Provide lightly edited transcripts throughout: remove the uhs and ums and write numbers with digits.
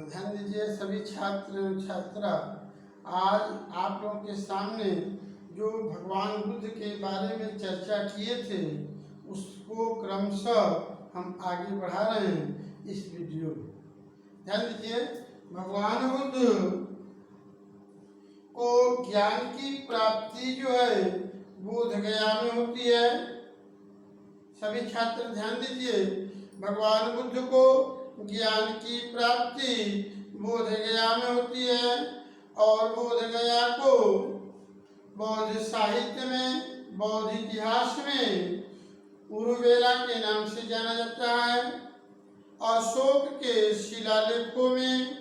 ध्यान दीजिए सभी छात्र एवं छात्रा, आज आप लोगों के सामने जो भगवान बुद्ध के बारे में चर्चा किए थे उसको क्रमशः हम आगे बढ़ा रहे हैं इस वीडियो में। ध्यान दीजिए, भगवान बुद्ध को ज्ञान की प्राप्ति जो है बोध गया में होती है। सभी छात्र ध्यान दीजिए, भगवान बुद्ध को ज्ञान की प्राप्ति बोध गया में होती है और बोध गया को बौद्ध साहित्य में, बौद्ध इतिहास में उरुवेला के नाम से जाना जाता है। अशोक के शिलालेखों में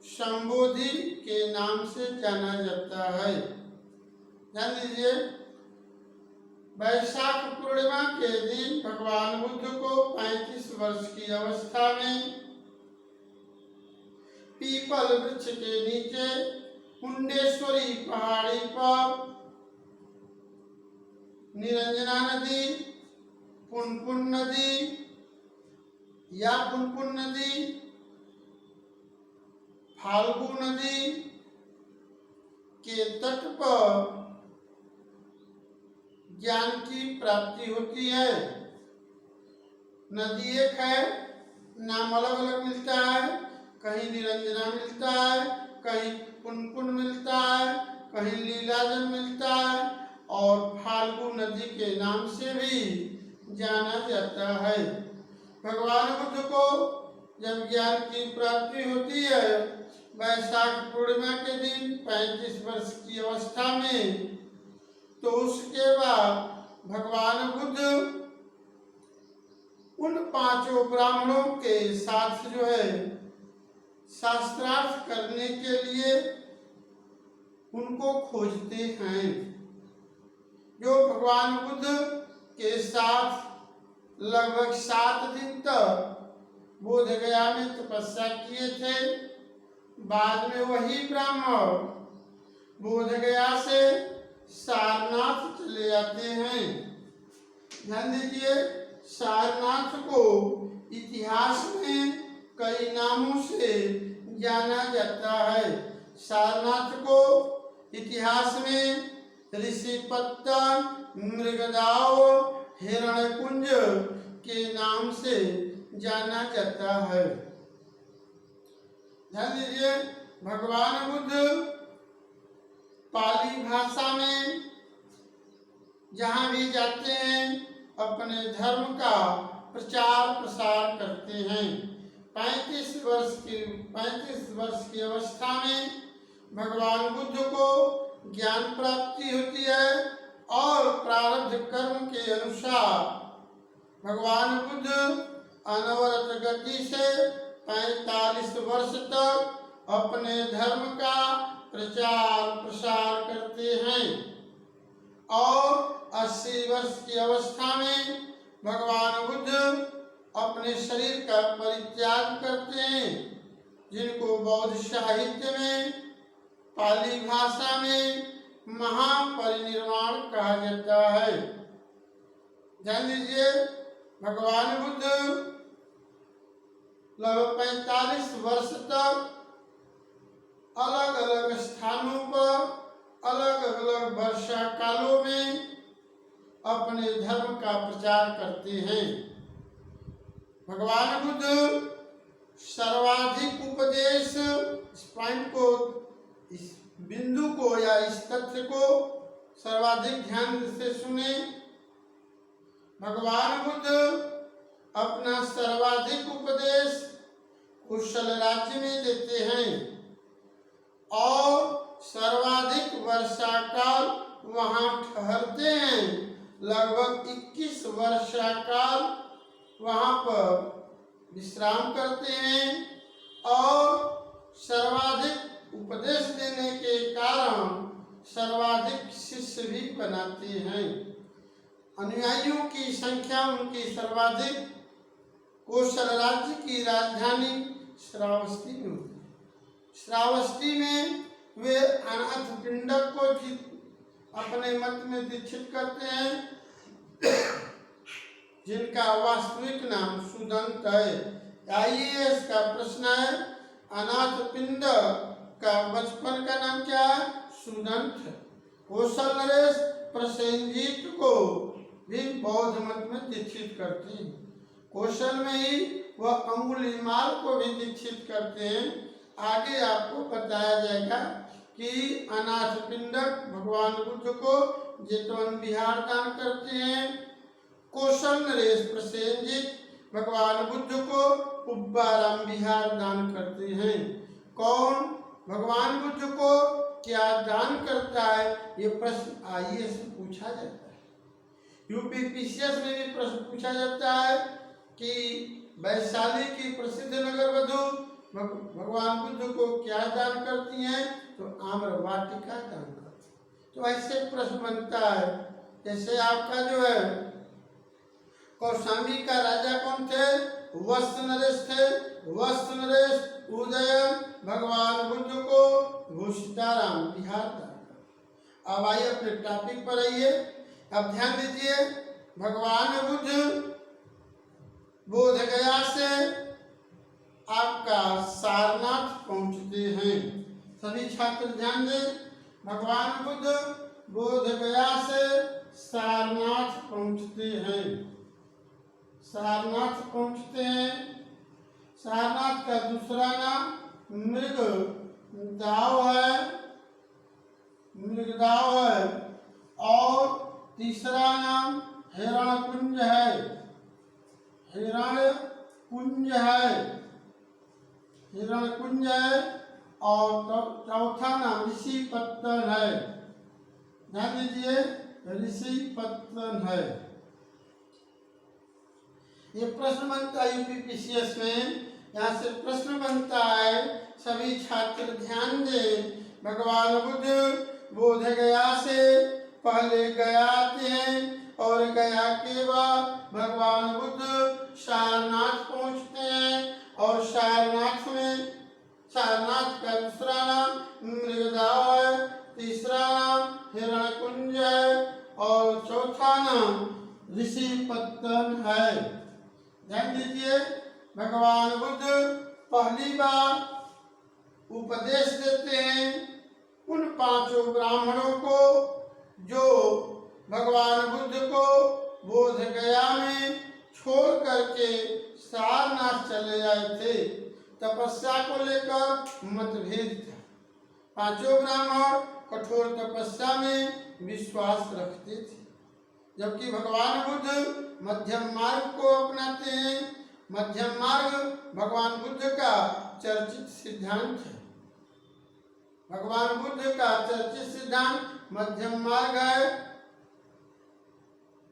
संबोधि के नाम से जाना जाता है। ध्यान दीजिए, वैशाख पूर्णिमा के दिन भगवान बुद्ध को 35 वर्ष की अवस्था में पीपल वृक्ष के नीचे मुंडेश्वरी पहाड़ी पर निरंजना नदी, पुनपुन नदी या पुनपुन नदी, फाल्गु नदी के तट पर ज्ञान की प्राप्ति होती है। नदी एक है, नाम अलग अलग मिलता है, कहीं निरंजना मिलता है, कहीं पुनपुन मिलता है, कहीं लीलाजल मिलता है और फाल्गु नदी के नाम से भी जाना जाता है। भगवान बुद्ध को जब ज्ञान की प्राप्ति होती है वैशाख पूर्णिमा के दिन 35 वर्ष की अवस्था में, तो उसके बाद भगवान बुद्ध उन 5 ब्राह्मणों के साथ जो है शास्त्रार्थ करने के लिए उनको खोजते हैं, जो भगवान बुद्ध के साथ लगभग 7 दिन तक बोध गया में तपस्या किए थे। बाद में वही ब्राह्मण बोध गया से सारनाथ चले जाते हैं। ध्यान दीजिए, सारनाथ को इतिहास में कई नामों से जाना जाता है। सारनाथ को इतिहास में ऋषिपत्ता, मृगदाव, हिरण्यकुंज के नाम से जाना जाता है। ध्यान दीजिए, भगवान बुद्ध पाली भाषा में जहाँ भी जाते हैं अपने धर्म का प्रचार प्रसार करते हैं। 35 वर्ष की अवस्था में भगवान बुद्ध को ज्ञान प्राप्ति होती है और प्रारब्ध कर्म के अनुसार भगवान बुद्ध अनवरत गति से 45 वर्ष तक अपने धर्म का प्रचार प्रसार करते हैं और 80 वर्ष की अवस्था में भगवान बुद्ध अपने शरीर का परित्याग करते हैं, जिनको बौद्ध साहित्य में, पाली भाषा में महापरिनिर्वाण कहा जाता है। ध्यान दीजिए, भगवान बुद्ध लगभग 45 वर्ष तक अलग अलग स्थानों पर अलग अलग वर्षा कालों में अपने धर्म का प्रचार करते हैं। भगवान बुद्ध सर्वाधिक उपदेश, इस पॉइंट को, इस बिंदु को या इस तथ्य को सर्वाधिक ध्यान से सुने। भगवान बुद्ध अपना सर्वाधिक उपदेश कुशल राज्य में देते हैं और सर्वाधिक वर्षा काल वहाँ ठहरते हैं। लगभग 21 वर्षा काल वहाँ पर विश्राम करते हैं और सर्वाधिक उपदेश देने के कारण सर्वाधिक शिष्य भी बनाते हैं। अनुयायियों की संख्या उनकी सर्वाधिक कौशल राज्य की राजधानी श्रावस्ती में होती है। श्रावस्ती में वे अनाथ पिंडक को अपने मत में दीक्षित करते हैं, जिनका वास्तविक नाम सुदंत है। आइए इसका प्रश्न है, अनाथ पिंड का बचपन का नाम क्या है? सुदंत। कौशल नरेश प्रसेनजीत को भी बौद्ध मत में दीक्षित करते हैं। कौशल में ही वह अंगुलीमाल को भी दीक्षित करते हैं। आगे आपको बताया जाएगा कि अनाथ पिंडक भगवान बुद्ध को जेतवन विहार दान करते हैं। कौशल नरेश प्रसेनजीत भगवान बुद्ध को उब्बाराम विहार दान करते हैं। कौन भगवान बुद्ध को क्या दान करता है, ये प्रश्न आईएएस से पूछा जाता है। यूपीपीसीएस में भी प्रश्न पूछा जाता है कि वैशाली की प्रसिद्ध नगर वधु भगवान बुद्ध को क्या दान करती हैं, तो आम्र वाटिका दान करती हैं। तो ऐसे प्रश्न बनता है। जैसे आपका जो है कौशाम्बी का राजा कौन थे? वत्स नरेश थे। वत्स नरेश उदयन भगवान बुद्ध को घोषिताराम विहार दान करते। अब आइए अपने टॉपिक पर आइए। अब ध्यान दीजिए, भगवान बुद्ध बोध गया से आपका सारनाथ पहुंचते हैं। सभी छात्र ध्यान दें, भगवान बुद्ध बोध गया से सारनाथ पहुंचते हैं। सारनाथ पहुंचते हैं। सारनाथ का दूसरा नाम मृगदाव है, मृगदाव है, और तीसरा नाम हिरणकुंज है, हिरणकुंज है, हिरणकुंज है, और चौथा नाम ऋषिपत्तन है। ध्यान दीजिए, ऋषिपत्तन है। ये प्रश्न बनता है यूपीपीसीएस में, यहाँ से प्रश्न बनता है। सभी छात्र ध्यान दें, भगवान बुद्ध बोध गया से पहले गया आते हैं, और गया के बाद भगवान बुद्ध सारनाथ पहुंचते हैं। और सारनाथ में, सारनाथ का दूसरा नाम मृगदाव है, तीसरा नाम हिरणकुंज है, और चौथा नाम ऋषिपत्तन है। ध्यान दीजिए, भगवान बुद्ध पहली बार उपदेश देते हैं उन पांचों ब्राह्मणों को जो भगवान बुद्ध को बोध गया में छोड़ करके सारनाथ चले आए थे। तपस्या को लेकर मतभेद था। पांचों ब्राह्मण कठोर तपस्या में विश्वास रखते थे, जबकि भगवान बुद्ध मध्यम मार्ग को अपनाते हैं। मध्यम मार्ग भगवान बुद्ध का चर्चित सिद्धांत है। भगवान बुद्ध का चर्चित सिद्धांत मध्यम मार्ग है।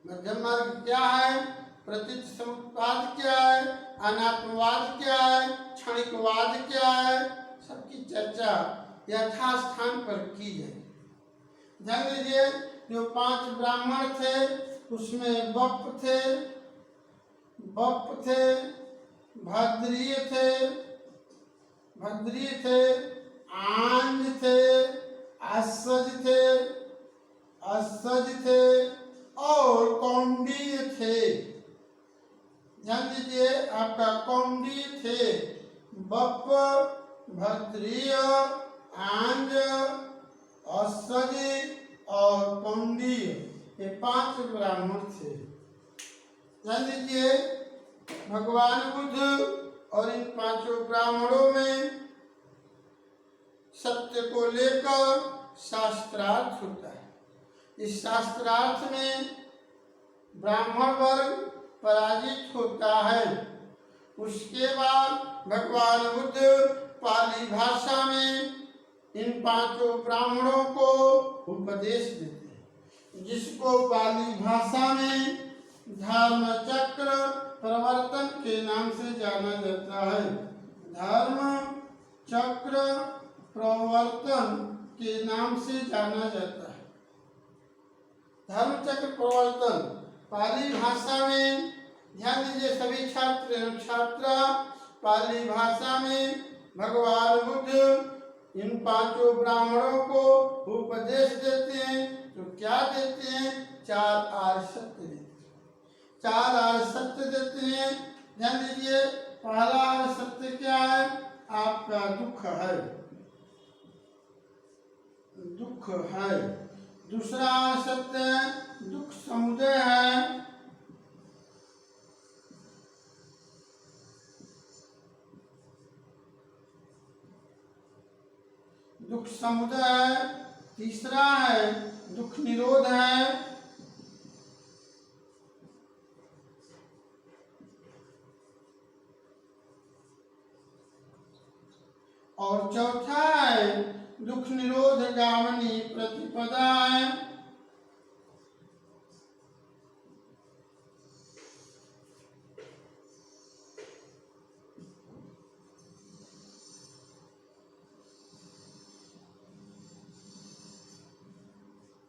मध्यम मार्ग क्या है? प्रतीत समुत्पाद क्या है, अनात्मवाद क्या है, क्षणिकवाद क्या है, सबकी चर्चा यथास्थान पर की जाए। ध्यान दीजिए, जो 5 ब्राह्मण थे उसमें बप थे, भद्रीय थे, आंज थे, असज थे, और कौंडीय थे। ध्यान दीजिए, आपका कौंडीय थे। बप, भद्रीय, आंज, असज और कौंडीय, ये 5 ब्राह्मण थे। ध्यान दीजिए, भगवान बुद्ध और इन 5 ब्राह्मणों में सत्य को लेकर शास्त्रार्थ होता है। इस शास्त्रार्थ में ब्राह्मण वर्ग पराजित होता है। उसके बाद भगवान बुद्ध पाली भाषा में इन 5 ब्राह्मणों को उपदेश देते हैं, जिसको पाली भाषा में धर्म चक्र प्रवर्तन के नाम से जाना जाता है। धर्म चक्र प्रवर्तन के नाम से जाना जाता है। धर्म चक्र प्रवर्तन पाली भाषा में, ध्यान दीजिए सभी छात्र एवं छात्रा, पाली भाषा में भगवान बुद्ध इन 5 ब्राह्मणों को उपदेश देते हैं। तो क्या देते हैं? 4 आर्य सत्य देते हैं। 4 आर्य सत्य देते हैं। ध्यान दीजिए, पहला आर्य सत्य क्या है? आपका दुख है, दुख है। दूसरा सत्य दुख समुदय है, दुख समुदय है। तीसरा है दुख निरोध है, और चौथा है दुख निरोध गामिनी प्रतिपदा है।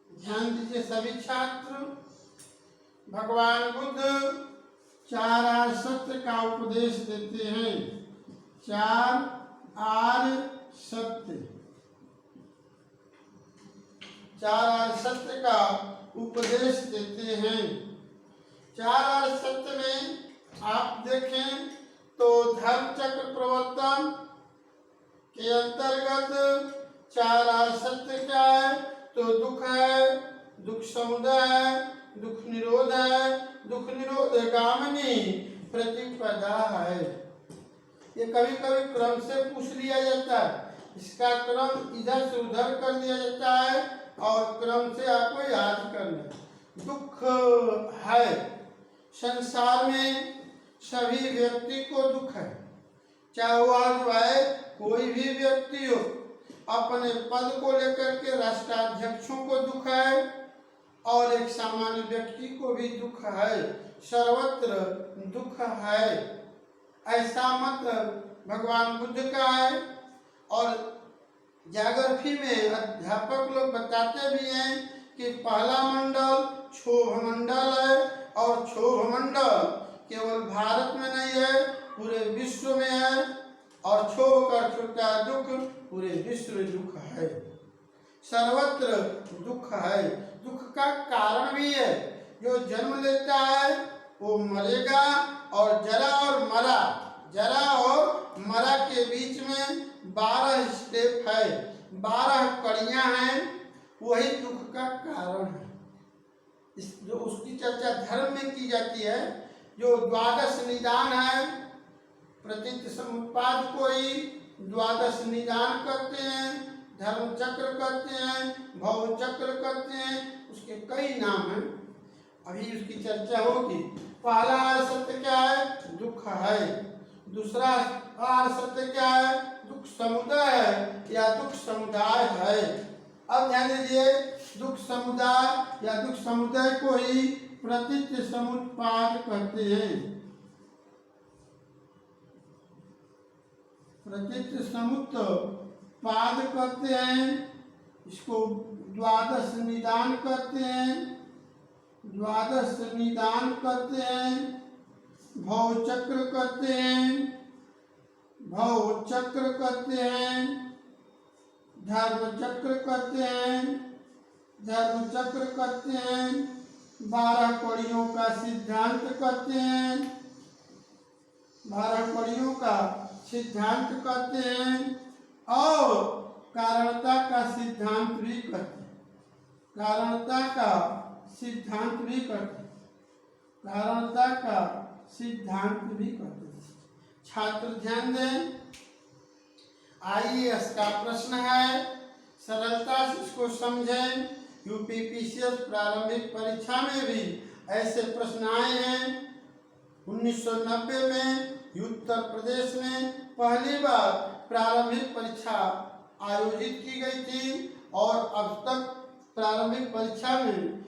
ध्यान दीजिए सभी छात्र, भगवान बुद्ध 4 आर्य सत्य का उपदेश देते हैं। 4 आर्य सत्य, 4 आर्य सत्य का उपदेश देते हैं। 4 आर्य सत्य में आप देखें तो धर्म चक्र प्रवर्तन के अंतर्गत 4 आर्य सत्य क्या है? तो दुख है, दुख समुदय है, दुख निरोध है, दुख निरोध गामिनी प्रतिपदा है। ये कभी कभी क्रम से पूछ लिया जाता है, इसका क्रम इधर से उधर कर दिया जाता है और क्रम से आपको याद करना। दुख है, संसार में सभी व्यक्ति को दुख है, चाहे वह कोई भी व्यक्ति हो। अपने पद को लेकर के राष्ट्राध्यक्षों को दुख है और एक सामान्य व्यक्ति को भी दुख है, सर्वत्र दुख है। ऐसा मत भगवान बुद्ध का है। और ज्योग्राफी में अध्यापक लोग बताते भी हैं कि पहला मंडल क्षोभ मंडल है और क्षोभ मंडल केवल भारत में नहीं है, पूरे विश्व में है। और क्षोभ का छोटा दुख, पूरे विश्व में दुख है, सर्वत्र दुख है। दुख का कारण भी है, जो जन्म लेता है वो मरेगा, और जरा और मरा के बीच में 12 स्टेप है, 12 कड़ियां हैं, वही दुख का कारण है। जो उसकी चर्चा धर्म में की जाती है, जो 12 निदान है, प्रतीत समुत्पाद को ही 12 निदान करते हैं, धर्म चक्र करते हैं, भव चक्र करते हैं, उसके कई नाम हैं, अभी उसकी चर्चा होगी। पहला आर्य सत्य क्या है? दुख है। दूसरा आर्य सत्य क्या है? दुख समुदाय है या दुख समुदाय है। अब ध्यान दीजिए, दुख समुदाय या दुख समुदाय को ही प्रतीत समुत्पाद कहते हैं। प्रतीत समुत्पाद कहते हैं, इसको 12 निदान कहते हैं, 12 निदान कहते हैं, भव चक्र कहते हैं, भव चक्र कहते हैं, धर्म चक्र कहते हैं, धर्म चक्र कहते हैं, 12 कड़ियों का सिद्धांत कहते हैं, 12 कड़ियों का सिद्धांत कहते हैं, और कारणता का सिद्धांत भी कहते हैं, कारणता का सिद्धांत भी कहते हैं, कारणता का सिद्धांत भी कहते हैं। छात्र ध्यान दें, आईएएस का प्रश्न है, सरलता से इसको समझें। यूपीपीसीएस प्रारंभिक परीक्षा में भी ऐसे प्रश्न आए हैं। 1990 में उत्तर प्रदेश में पहली बार प्रारंभिक परीक्षा आयोजित की गई थी, और अब तक प्रारंभिक परीक्षा में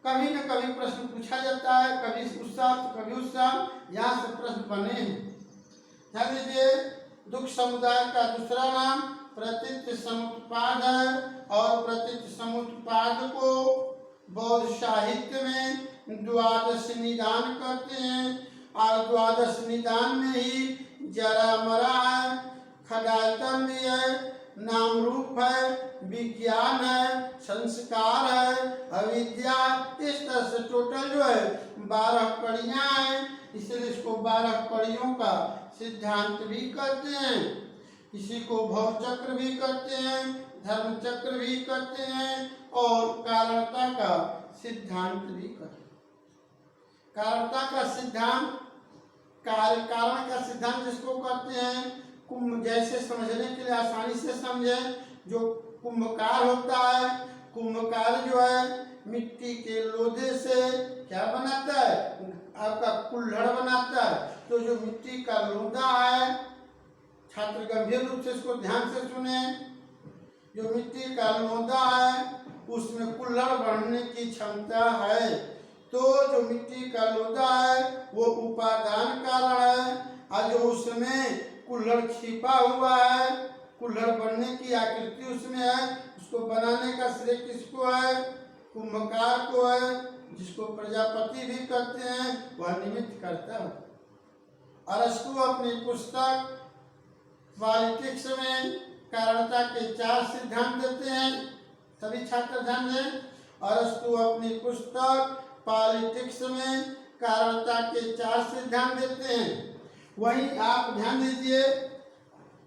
कभी न कभी प्रश्न पूछा जाता है, कभी उस साल तो कभी उस साल, यहाँ से प्रश्न बने हैं। ध्यान दीजिए, दुख समुदाय का दूसरा नाम प्रतीत समुत्पाद है, और प्रतीत समुत्पाद को बौद्ध साहित्य में 12 निदान करते हैं। और 12 निदान में ही जरा मरा है, खडायतन भी है, नाम रूप है, विज्ञान है, संस्कार है, अविद्या, इस तरह से टोटल जो है 12 कड़ियां हैं, इसलिए इसको 12 कड़ियों का सिद्धांत भी कहते हैं। इसी को भव चक्र भी कहते हैं, धर्म चक्र भी कहते हैं और कारणता का सिद्धांत भी कहते हैं। कारणता का सिद्धांत, कारण का सिद्धांत जिसको कहते हैं, कुंभ जैसे समझने के लिए आसानी से समझे, जो कुंभकार होता है, कुंभकार जो है मिट्टी के लोदे से क्या बनाता है, आपका कुल्हड़ बनाता है। तो जो मिट्टी का लोदा है, छात्र गंभीर रूप से इसको ध्यान से सुने, जो मिट्टी का लोदा है उसमें कुल्हड़ बढ़ने की क्षमता है। तो जो मिट्टी का लोदा है वो उपादान कारण है, और जो उसमें कुल्हड़ छिपा हुआ है, कुल्हड़ बनने की आकृति उसमें है, उसको बनाने का श्रेय किसको है, कुंभकार को है, जिसको प्रजापति भी कहते हैं, वह निमित्त करता है। अरस्तु अपनी पुस्तक पॉलिटिक्स में कारणता के 4 सिद्धांत देते हैं। सभी छात्र ध्यान दें, अरस्तु अपनी पुस्तक पॉलिटिक्स में कारणता के 4 सिद्धांत देते हैं। वहीं आप ध्यान दीजिए,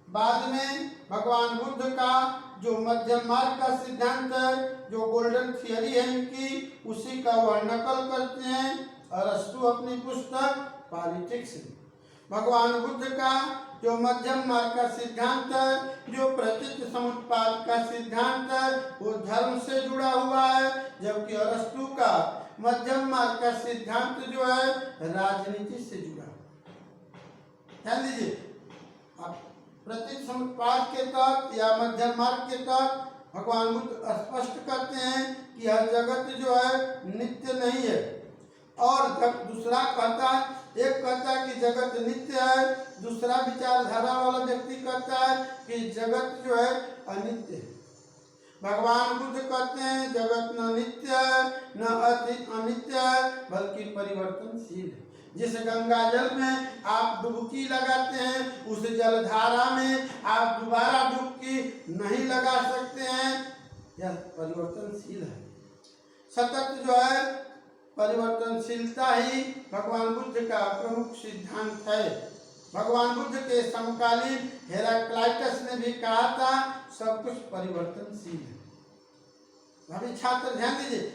बाद में भगवान बुद्ध का जो मध्यम मार्ग का सिद्धांत है, जो गोल्डन थियरी है इनकी, उसी का वह नकल करते हैं अरस्तु अपनी पुस्तक पॉलिटिक्स में। भगवान बुद्ध का जो मध्यम मार्ग का सिद्धांत है, जो प्रतीक समुत्पाद का सिद्धांत है, वो धर्म से जुड़ा हुआ है, जबकि अरस्तु का मध्यम मार्ग का सिद्धांत जो है राजनीति से जुड़ा है। ध्यान दीजिए, प्रतीक समुत्पाद के तहत या मध्यम मार्ग के तहत भगवान बुद्ध स्पष्ट करते हैं कि यह जगत जो है नित्य नहीं है, और दूसरा कहता है, एक कहता है कि जगत नित्य है, दूसरा विचारधारा वाला व्यक्ति कहता है कि जगत जो है अनित्य है। भगवान बुद्ध कहते हैं जगत न नित्य है न अनित्य है, बल्कि परिवर्तनशील है। जिस गंगा जल में आप डुबकी लगाते हैं, उस जलधारा में आप दोबारा डुबकी नहीं लगा सकते हैं, यह परिवर्तनशील है। सतत जो है परिवर्तनशीलता ही भगवान बुद्ध का प्रमुख सिद्धांत है। भगवान बुद्ध के समकालीन हेराक्लाइटस ने भी कहा था सब कुछ परिवर्तनशील है। भाभी छात्र ध्यान दीजिए,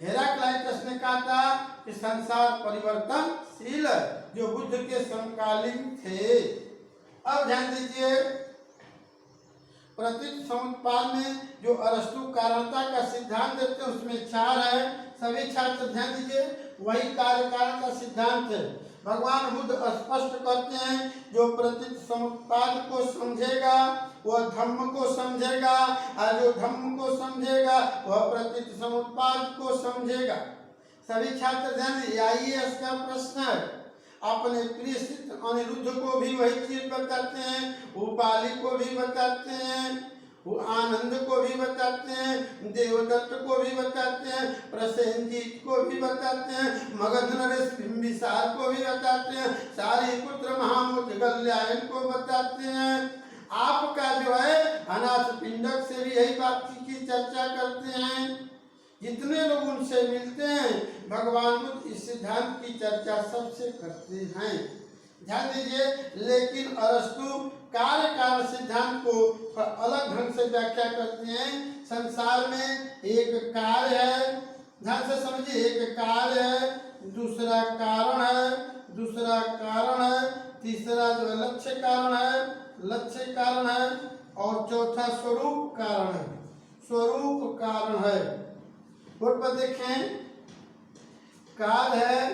हेराक्लाइटस ने कहा था कि संसार परिवर्तनशील है, जो बुद्ध के समकालीन थे। अब ध्यान दीजिए, प्रतीक समुत्पाद में जो अरस्तु कारणता का सिद्धांत देते हैं उसमें 4 है। सभी छात्र ध्यान दीजिए, वही कार्य कारण का सिद्धांत है। भगवान बुद्ध स्पष्ट करते हैं जो प्रतीक समुत्पाद को समझेगा वह धम्म को समझेगा, और जो धम्म को समझेगा वह प्रतीक समुत्पाद को समझेगा। सभी छात्र ध्यान दीजिए, आईएएस का प्रश्न है, अपने प्रिय सिद्ध अनिरुद्ध को भी वही चीज बताते हैं, उपाली को भी बताते हैं, वो आनंद को भी बताते हैं, देवदत्त को भी बताते हैं, प्रसेनजीत को भी बताते हैं, मगध नरेश बिंबिसार को भी बताते हैं, सारिपुत्र महामुद्गल्यायन को बताते हैं। आपका जो है अनाथ पिंडक से भी यही बात की चर्चा करते हैं। जितने लोग उनसे मिलते हैं भगवान बुद्ध इस सिद्धांत की चर्चा सबसे करते हैं। ध्यान दीजिए, लेकिन अरस्तु कार्य कारण सिद्धांत को अलग ढंग से व्याख्या करते हैं। संसार में एक कार्य है, ध्यान से समझिए, एक कार्य है, दूसरा कारण है, दूसरा कारण है, तीसरा जो लक्ष्य कारण है, लक्ष्य कारण है, और चौथा स्वरूप कारण है, स्वरूप कारण है। बोर्ड पर देखें, कार्य है,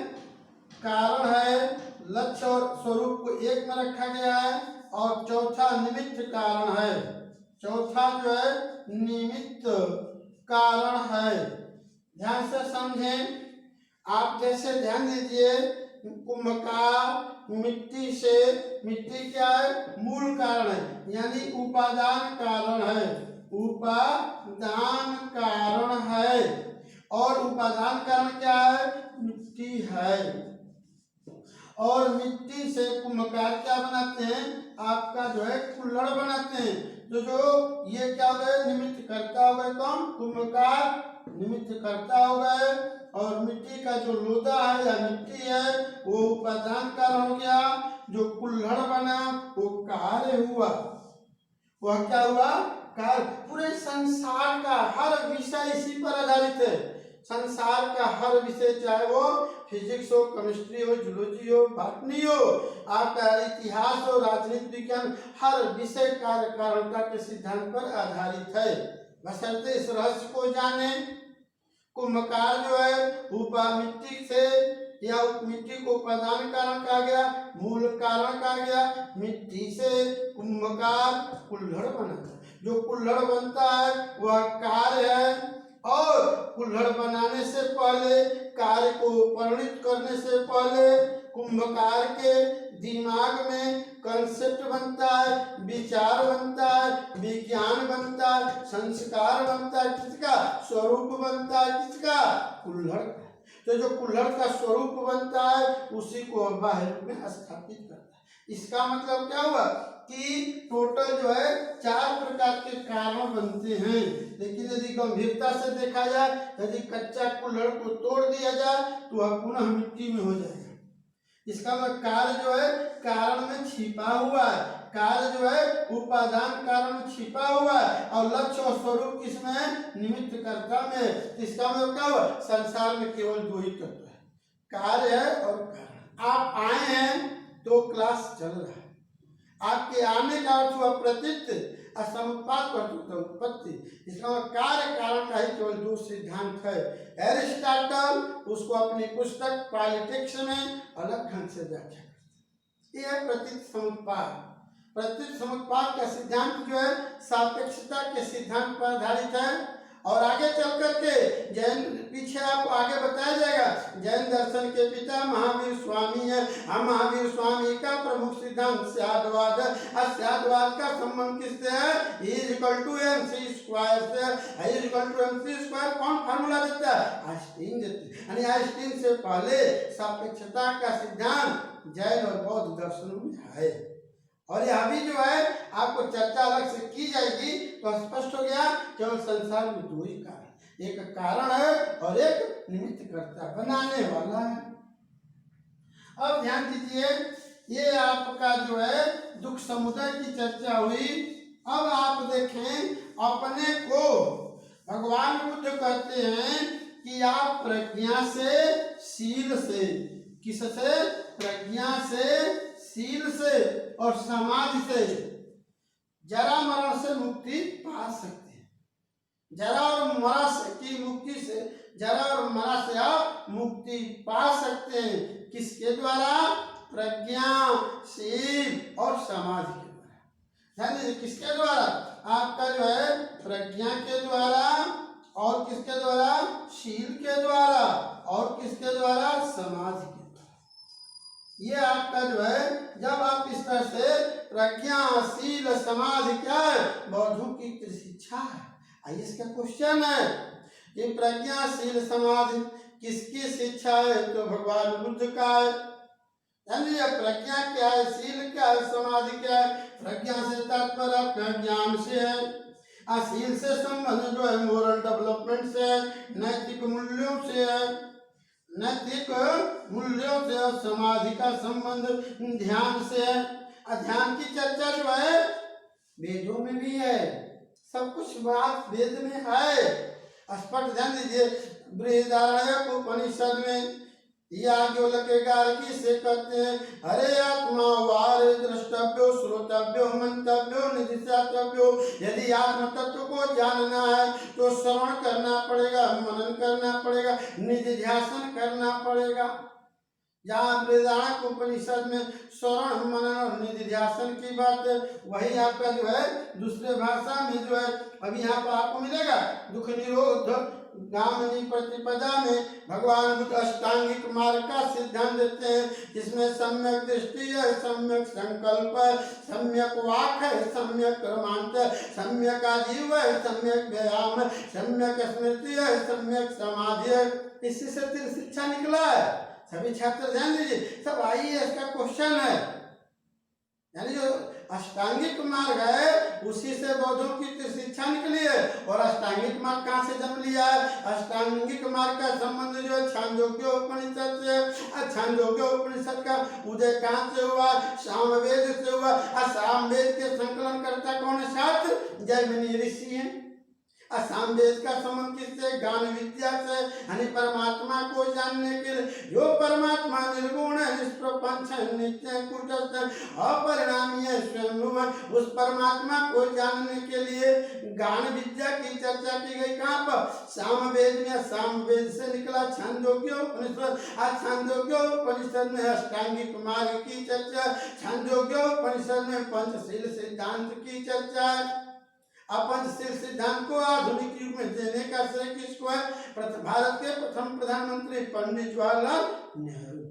कारण है, लक्ष्य और स्वरूप को एक में रखा गया है, और चौथा निमित्त कारण है। चौथा जो है निमित्त कारण है। ध्यान से समझें, आप जैसे ध्यान दीजिए, कुंभकार मिट्टी से, मिट्टी क्या है, मूल कारण है, यानी उपादान कारण है, उपादान कारण है। और उपादान कारण क्या है, मिट्टी है। और मिट्टी से कुंभकार क्या बनाते हैं, आपका जो है कुल्हड़ बनाते हैं। तो जो ये क्या है, निमित्त करता हुआ कौन, कुंभकार निमित्त करता हुआ है, और मिट्टी का जो लोदा है या मिट्टी है वो उपादान कारण हो गया, जो कुल्हड़ बना वो कार्य हुआ। वह क्या हुआ, कार्य। पूरे संसार का हर विषय इसी पर आधारित है। संसार का हर विषय, चाहे वो फिजिक्स हो, केमिस्ट्री हो, जूलॉजी हो, बॉटनी हो, आपका इतिहास हो, राजनीति विज्ञान, हर विषय कार्य कारणता के सिद्धांत पर आधारित है। बशर्ते इस रहस्य को जाने। कुंभकार जो है ऊपा मिट्टी से या मिट्टी को उपादान कारण कहा गया, मूल कारण कहा गया। मिट्टी से कुंभकार कुल्हड़ बना, जो कुल्हड़ बनता है वह कार्य है। और कुल्हड़ बनाने से पहले, कार्य को परिणित करने से पहले कुंभकार के दिमाग में कंसेप्ट बनता है, विचार बनता है, विज्ञान बनता है, संस्कार बनता है। किसका स्वरूप बनता है? किसका? कुल्हड़ का। तो जो कुल्हड़ का स्वरूप बनता है उसी को बाह्य रूप में स्थापित करता है। इसका मतलब क्या हुआ कि टोटल जो है 4 प्रकार के कारण बनते हैं। लेकिन यदि गंभीरता से देखा जाए, यदि कच्चा कुल्हड़ को तोड़ दिया जाए तो वह पुनः मिट्टी में हो जाएगा। इसका मतलब कार्य जो है कारण में छिपा हुआ है, कार्य जो है उपादान कारण में छिपा हुआ है, और लक्ष्य और स्वरूप किसमें है? निमित्त कर्ता में। इसका मतलब क्या हुआ, संसार में केवल 2 ही तत्व है, कार्य है और कारण। आप आए हैं तो क्लास चल रहा है, आपके आने का अर्थ हुआ प्रतीत, असमुत्पाद पर उत्पत्ति। इसका मतलब कार्य कारण का ही केवल 2 सिद्धांत है। एरिस्टोटल उसको अपनी पुस्तक पॉलिटिक्स में अलग ढंग से व्याख्या करते हैं। यह है प्रतीत समुत्पाद। प्रतीत समुत्पाद का सिद्धांत जो है सापेक्षता के सिद्धांत पर आधारित है। और आगे चल करके जैन, पीछे आपको आगे बताया जाएगा, जैन दर्शन के पिता महावीर स्वामी है। हम महावीर स्वामी का प्रमुख सिद्धांत स्यादवाद है। स्यादवाद का संबंध किससे है? E=mc² से। E=mc² कौन फार्मूला देता है? आइंस्टीन देते हैं। यानी आइंस्टीन से पहले सापेक्षता का सिद्धांत जैन और बौद्ध दर्शनों में है। और यह भी जो है आपको चर्चा अलग से की जाएगी तो स्पष्ट हो गया केवल संसार में 2 ही कारण, एक कारण है और एक निमित्त कर्ता बनाने वाला है। अब ध्यान दीजिए, ये आपका जो है दुख समुदाय की चर्चा हुई। अब आप देखें, अपने को भगवान बुद्ध कहते हैं कि आप प्रज्ञा से, शील से, किससे? प्रज्ञा से, शील से और समाधि से जरा मरण से मुक्ति पा सकते हैं। जरा और मरा की मुक्ति से, जरा और मरा से आप मुक्ति पा सकते हैं। किसके द्वारा? प्रज्ञा, शील और समाधि के द्वारा। यानी किसके द्वारा? आपका जो है प्रज्ञा के द्वारा, और किसके द्वारा? शील के द्वारा, और किसके द्वारा? समाधि के द्वारा। ये आपका जो है, जब आप इस तरह से प्रज्ञा, शील, समाधि क्या है? बौद्धों की शिक्षा है। आइए इसका क्वेश्चन है कि प्रज्ञा, शील, समाधि किसकी शिक्षा है? तो भगवान बुद्ध का है। यानी प्रज्ञा क्या है, शील क्या है, समाधि क्या है? प्रज्ञा से तात्पर्य आपका ज्ञान से है, शील से संबंध जो है मोरल डेवलपमेंट से है, नैतिक मूल्यों से है, नैतिक मूल्यों से। और समाधि का संबंध ध्यान से है। ध्यान की चर्चा जो है वेदों में भी है, सब कुछ बात वेद में है स्पष्ट। ध्यान दीजिए, बृहदारण्यक उपनिषद में याज्ञवल्क्य से कहते हैं, हरे आत्मा वारे द्रष्टव्यो, श्रोतव्यो, मंतव्यो, निधिध्यातव्यो। यदि आत्म तत्व को जानना है तो श्रवण करना पड़ेगा, मनन करना पड़ेगा, निधिध्यासन करना पड़ेगा। जहाँ बृहदारण्यक उपनिषद में श्रवण, मनन और निधिध्यासन की बात है, वही आपका जो है दूसरे भाषा में जो है अभी यहाँ पर आपको मिलेगा। दुख निरोध गामिनी प्रतिपदा में भगवान बुद्ध अष्टांगिक मार्ग का सिद्धांत देते हैं, जिसमें सम्यक दृष्टि है, सम्यक संकल्प है, सम्यक वाक है, सम्यक कर्मांत है, सम्यक आजीव है, सम्यक व्यायाम है, सम्यक स्मृति है, सम्यक समाधि है। इससे से 3 शिक्षा निकला है। सभी छात्र ध्यान दीजिए, सब आइए इसका क्वेश्चन है। यानी जो अष्टांगिक मार्ग है, उसी से बौद्धों की शिक्षा निकली है। और अष्टांगिक मार्ग कहाँ से जन्म लिया है? अष्टांगिक मार्ग का संबंध जो है छांदोग्य उपनिषद से। छांदोग्य उपनिषद का उदय कहाँ से हुआ? सामवेद से हुआ। सामवेद के संकलन करता कौन है? शास्त्र जैमिनी ऋषि है। सामवेद का संबंध किससे? ज्ञान विद्या से, यानी परमात्मा को जानने के लिए। जो परमात्मा निर्गुण है, निष्प्रपंच है, नित्य कुटस्थ है, अपरिणामी है, स्वयं उस परमात्मा को जानने के लिए ज्ञान विद्या की चर्चा की गई। कहाँ पर? सामवेद में। सामवेद से निकला छांदोग्य उपनिषद। छांदोग्य उपनिषद में अष्टांगिक मार्ग की चर्चा, छांदोग्य उपनिषद में पंचशील सिद्धांत की चर्चा है। पंचशील सिद्धांत को आधुनिक युग में देने का श्रेय किसको है? भारत के प्रथम प्रधानमंत्री पंडित जवाहरलाल नेहरू।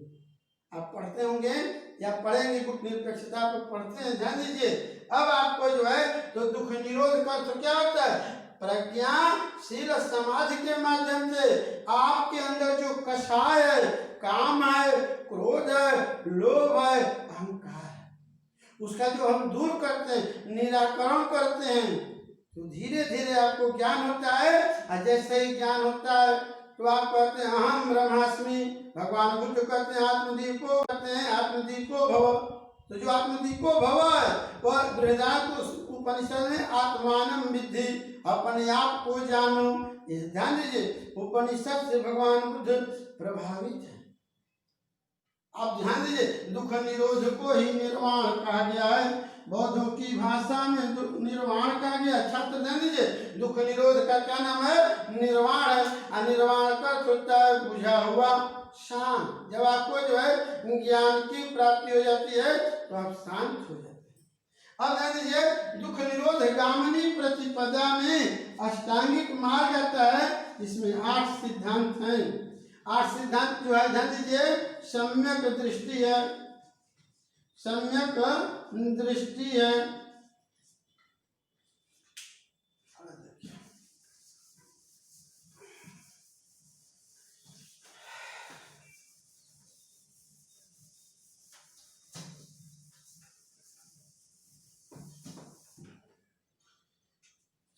आप पढ़ते होंगे या पढ़ेंगे, गुट निरपेक्षता पर पढ़ते हैं, ध्यान दीजिए। अब आपको जो है तो दुख निरोध का तो क्या होता है? प्रज्ञाशील समाधि के माध्यम से आपके अंदर जो कषाय है, काम है, क्रोध है, लोभ है, अहंकार है, उसका जो हम दूर करते हैं, निराकरण करते हैं, तो धीरे धीरे आपको ज्ञान होता है। और जैसे ही ज्ञान होता है तो आप कहते हैं अहम ब्रह्मास्मि। भगवान बुद्ध कहते हैं आत्मदीपो, कहते हैं आत्मदीपो भव। तो जो आत्मदीपो भव है वह बृहदारण्यक उपनिषद में आत्मानं विद्धि, अपने आप को जानो। ध्यान दीजिए, उपनिषद से भगवान बुद्ध प्रभावित है। आप ध्यान दीजिए, दुख निरोध को ही निर्वाण कहा गया है। बौद्धों की भाषा में निर्वाण कहा गया। छात्र ध्यान दीजिए, दुख निरोध का क्या नाम है? निर्वाण है। निर्वाण का होता है बुझा हुआ शांत। जब आपको जो है ज्ञान की प्राप्ति हो जाती है तो आप शांत हो जाते हैं। अब ध्यान दीजिए, दुख निरोध गामिनी प्रतिपदा में अष्टांगिक मार्ग आता है, इसमें 8 सिद्धांत हैं। 8 सिद्धांत जो है, ध्यान दीजिए, सम्यक दृष्टि है, सम्यक दृष्टि है,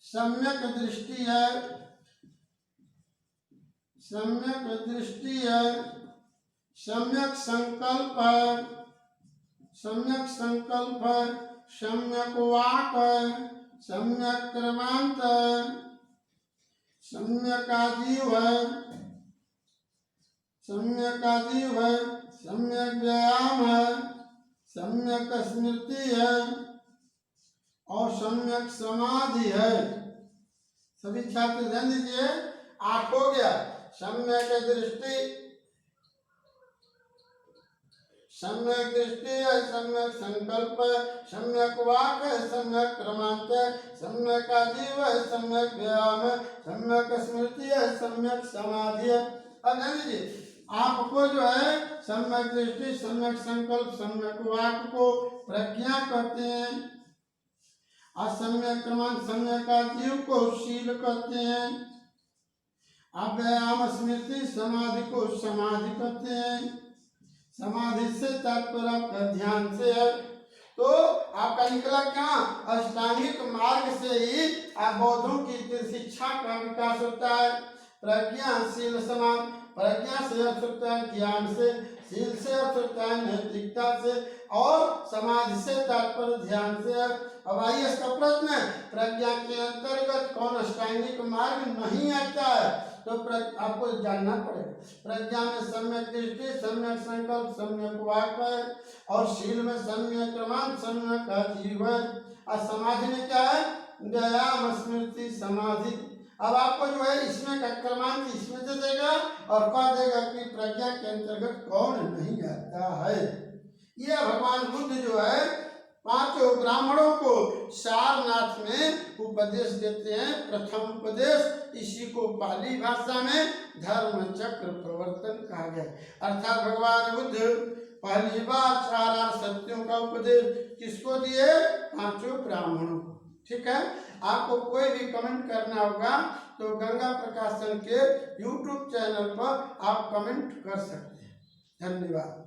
सम्यक दृष्टि है, सम्यक दृष्टि है, सम्यक संकल्प है, सम्यक संकल्प है, सम्यक वाक है, सम्यक क्रमांत है, सम्यक आजीव है, सम्यक आजीव है, सम्यक व्यायाम है, सम्यक स्मृति है और सम्यक समाधि है। सभी छात्र ध्यान दीजिए, 8 हो गया। सम्यक दृष्टि, सम्यक दृष्टि है, सम्यक संकल्प है, सम्यक वाक है, सम्यक क्रमांत है, सम्यक आजीव है, सम्यक व्यायाम है, सम्यक स्मृति है, सम्यक समाधि है। अब ध्यान दीजिए, आपको जो है सम्यक दृष्टि, सम्यक संकल्प, सम्यक वाक को प्रज्ञा कहते हैं, असम्यक क्रमांत, सम्यक आजीव को शील कहते हैं, व्यायाम स्मृति समाधि को समाधि कहते हैं। समाधि से तात्पर्य आपका ध्यान से है। तो आपका निकला क्या? अष्टांगिक मार्ग से ही आप बौद्धों की शिक्षा का विकास होता है। प्रज्ञाशील समाधि, प्रज्ञा से अर्थ होता है ज्ञान से, शील से अर्थ होता है नैतिकता से, और समाधि से तात्पर्य ध्यान से। अब आइए इसका प्रश्न है, प्रज्ञा के अंतर्गत कौन अष्टांगिक मार्ग नहीं आता है? तो आपको जानना पड़ेगा। प्रज्ञा में सम्यक दृष्टि, सम्यक संकल्प, सम्यक वाक है, और शील में सम्यक क्रमांत, सम्यक आजीव है, और समाधि में क्या है? व्यायाम स्मृति समाधि। अब आपको जो है इसमें का क्रमांक इसमें दे देगा और कह देगा कि प्रज्ञा के अंतर्गत कौन नहीं आता है। यह भगवान बुद्ध जो है 5 ब्राह्मणों को सारनाथ में उपदेश देते हैं। प्रथम उपदेश इसी को पाली भाषा में धर्म चक्र प्रवर्तन कहा गया। अर्थात भगवान बुद्ध पहली बार 4 सत्यों का उपदेश किसको दिए? 5 ब्राह्मणों को। ठीक है, आपको कोई भी कमेंट करना होगा तो गंगा प्रकाशन के YouTube चैनल पर आप कमेंट कर सकते हैं। धन्यवाद।